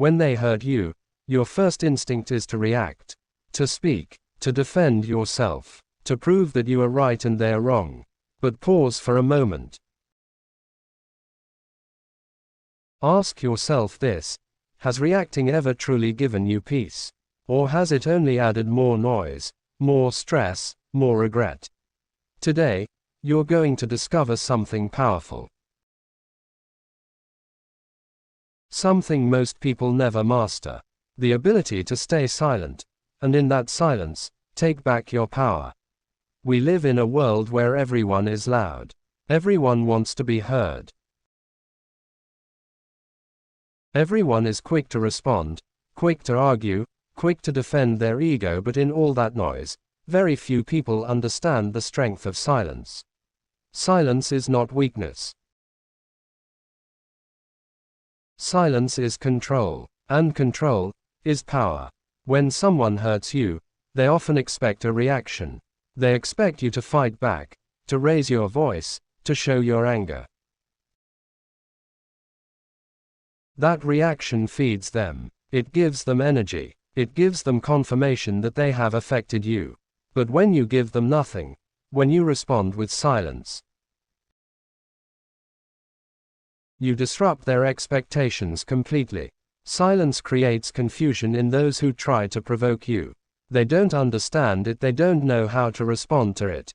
When they hurt you, your first instinct is to react, to speak, to defend yourself, to prove that you are right and they are wrong. But pause for a moment. Ask yourself this: has reacting ever truly given you peace? Or has it only added more noise, more stress, more regret? Today, you're going to discover something powerful. Something most people never master. The ability to stay silent, and in that silence, take back your power. We live in a world where everyone is loud. Everyone wants to be heard. Everyone is quick to respond, quick to argue, quick to defend their ego, but in all that noise, very few people understand the strength of silence. Silence is not weakness. Silence is control, and control is power. When someone hurts you, they often expect a reaction. They expect you to fight back, to raise your voice, to show your anger. That reaction feeds them. It gives them energy. It gives them confirmation that they have affected you. But when you give them nothing, when you respond with silence, you disrupt their expectations completely. Silence creates confusion in those who try to provoke you. They don't understand it, they don't know how to respond to it.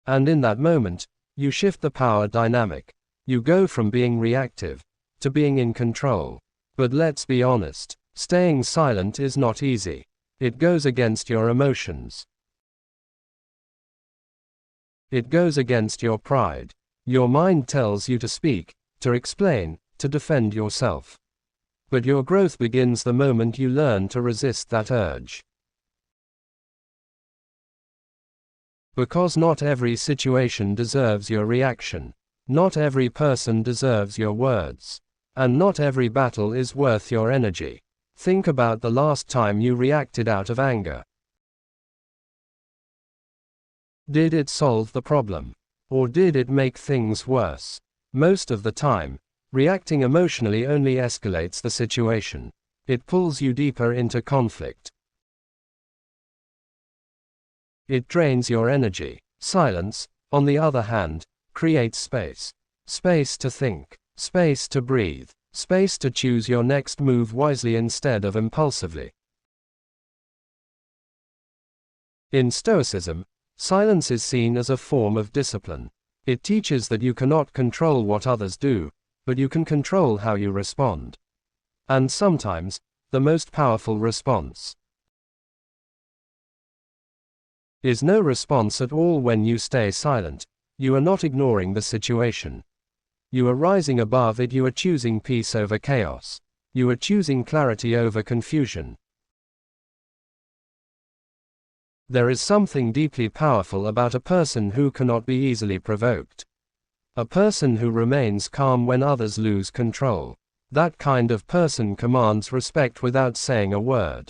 And in that moment, you shift the power dynamic. You go from being reactive to being in control. But let's be honest, staying silent is not easy. It goes against your emotions. It goes against your pride. Your mind tells you to speak, to explain, to defend yourself. But your growth begins the moment you learn to resist that urge. Because not every situation deserves your reaction. Not every person deserves your words. And not every battle is worth your energy. Think about the last time you reacted out of anger. Did it solve the problem? Or did it make things worse? Most of the time, reacting emotionally only escalates the situation. It pulls you deeper into conflict. It drains your energy. Silence, on the other hand, creates space. Space to think. Space to breathe. Space to choose your next move wisely instead of impulsively. In Stoicism, silence is seen as a form of discipline. It teaches that you cannot control what others do, but you can control how you respond. And sometimes, the most powerful response is no response at all. When you stay silent, you are not ignoring the situation. You are rising above it. You are choosing peace over chaos. You are choosing clarity over confusion. There is something deeply powerful about a person who cannot be easily provoked. A person who remains calm when others lose control. That kind of person commands respect without saying a word.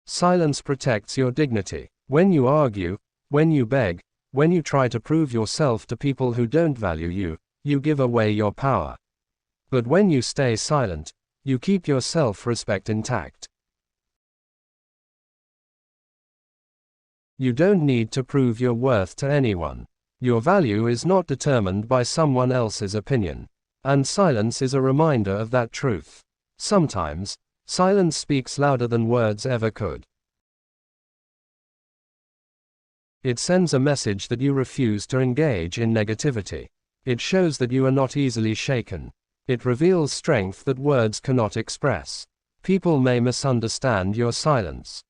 Silence protects your dignity. When you argue, when you beg, when you try to prove yourself to people who don't value you, you give away your power. But when you stay silent, you keep your self-respect intact. You don't need to prove your worth to anyone. Your value is not determined by someone else's opinion. And silence is a reminder of that truth. Sometimes, silence speaks louder than words ever could. It sends a message that you refuse to engage in negativity. It shows that you are not easily shaken. It reveals strength that words cannot express. People may misunderstand your silence.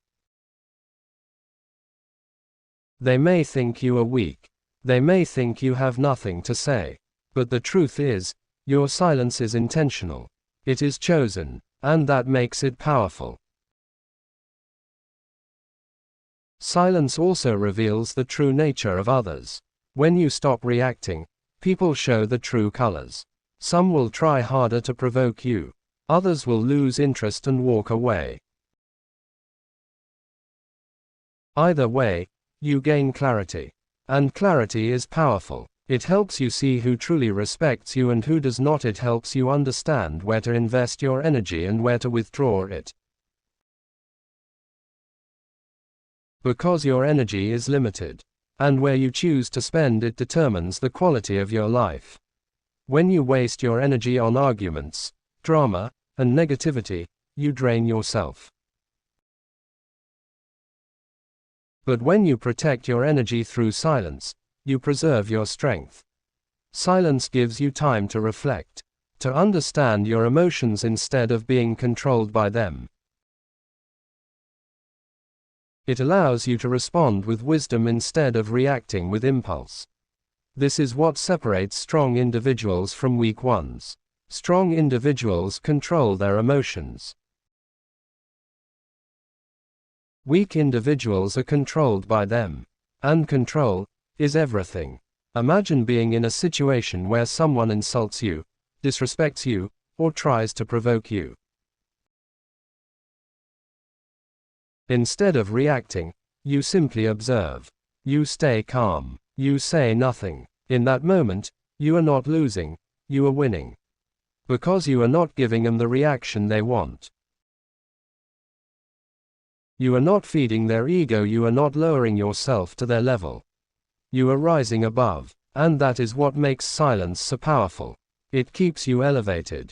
They may think you are weak. They may think you have nothing to say. But the truth is, your silence is intentional. It is chosen, and that makes it powerful. Silence also reveals the true nature of others. When you stop reacting, people show the true colors. Some will try harder to provoke you. Others will lose interest and walk away. Either way, you gain clarity. And clarity is powerful. It helps you see who truly respects you and who does not. It helps you understand where to invest your energy and where to withdraw it. Because your energy is limited, and where you choose to spend it determines the quality of your life. When you waste your energy on arguments, drama, and negativity, you drain yourself. But when you protect your energy through silence, you preserve your strength. Silence gives you time to reflect, to understand your emotions instead of being controlled by them. It allows you to respond with wisdom instead of reacting with impulse. This is what separates strong individuals from weak ones. Strong individuals control their emotions. Weak individuals are controlled by them. And control is everything. Imagine being in a situation where someone insults you, disrespects you, or tries to provoke you. Instead of reacting, you simply observe. You stay calm. You say nothing. In that moment, you are not losing, you are winning. Because you are not giving them the reaction they want. You are not feeding their ego, you are not lowering yourself to their level. You are rising above, and that is what makes silence so powerful. It keeps you elevated.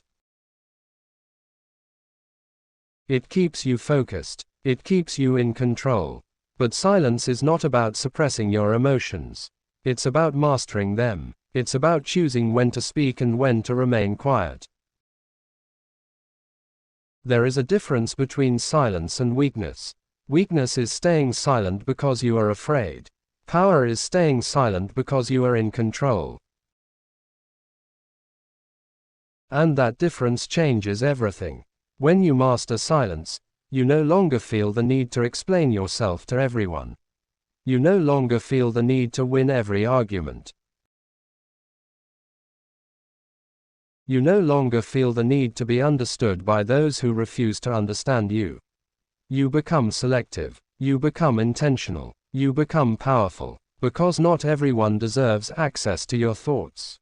It keeps you focused. It keeps you in control. But silence is not about suppressing your emotions. It's about mastering them. It's about choosing when to speak and when to remain quiet. There is a difference between silence and weakness. Weakness is staying silent because you are afraid. Power is staying silent because you are in control. And that difference changes everything. When you master silence, you no longer feel the need to explain yourself to everyone. You no longer feel the need to win every argument. You no longer feel the need to be understood by those who refuse to understand you. You become selective. You become intentional. You become powerful. Because not everyone deserves access to your thoughts.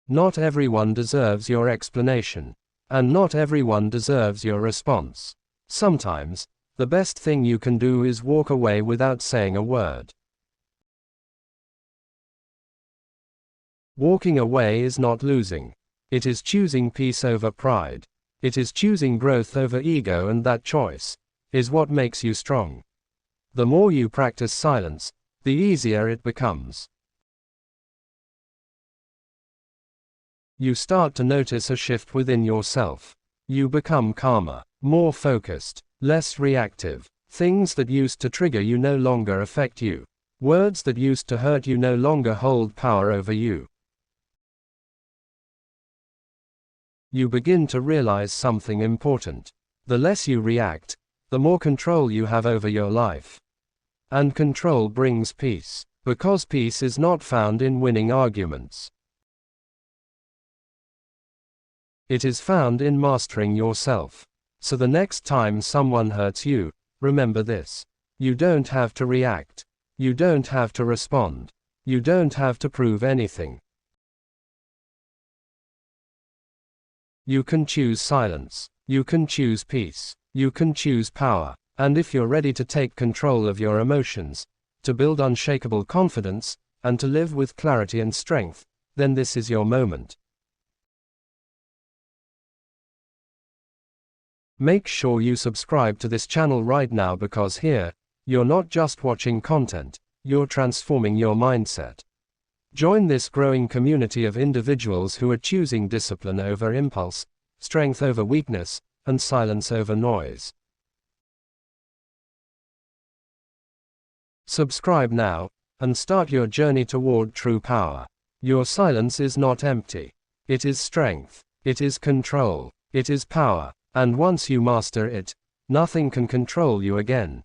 Not everyone deserves your explanation. And not everyone deserves your response. Sometimes, the best thing you can do is walk away without saying a word. Walking away is not losing. It is choosing peace over pride. It is choosing growth over ego, and that choice is what makes you strong. The more you practice silence, the easier it becomes. You start to notice a shift within yourself. You become calmer, more focused, less reactive. Things that used to trigger you no longer affect you. Words that used to hurt you no longer hold power over you. You begin to realize something important. The less you react, the more control you have over your life. And control brings peace. Because peace is not found in winning arguments. It is found in mastering yourself. So the next time someone hurts you, remember this. You don't have to react. You don't have to respond. You don't have to prove anything. You can choose silence. You can choose peace. You can choose power. And if you're ready to take control of your emotions, to build unshakable confidence, and to live with clarity and strength, then this is your moment. Make sure you subscribe to this channel right now, because here, you're not just watching content, you're transforming your mindset. Join this growing community of individuals who are choosing discipline over impulse, strength over weakness, and silence over noise. Subscribe now, and start your journey toward true power. Your silence is not empty. It is strength. It is control. It is power. And once you master it, nothing can control you again.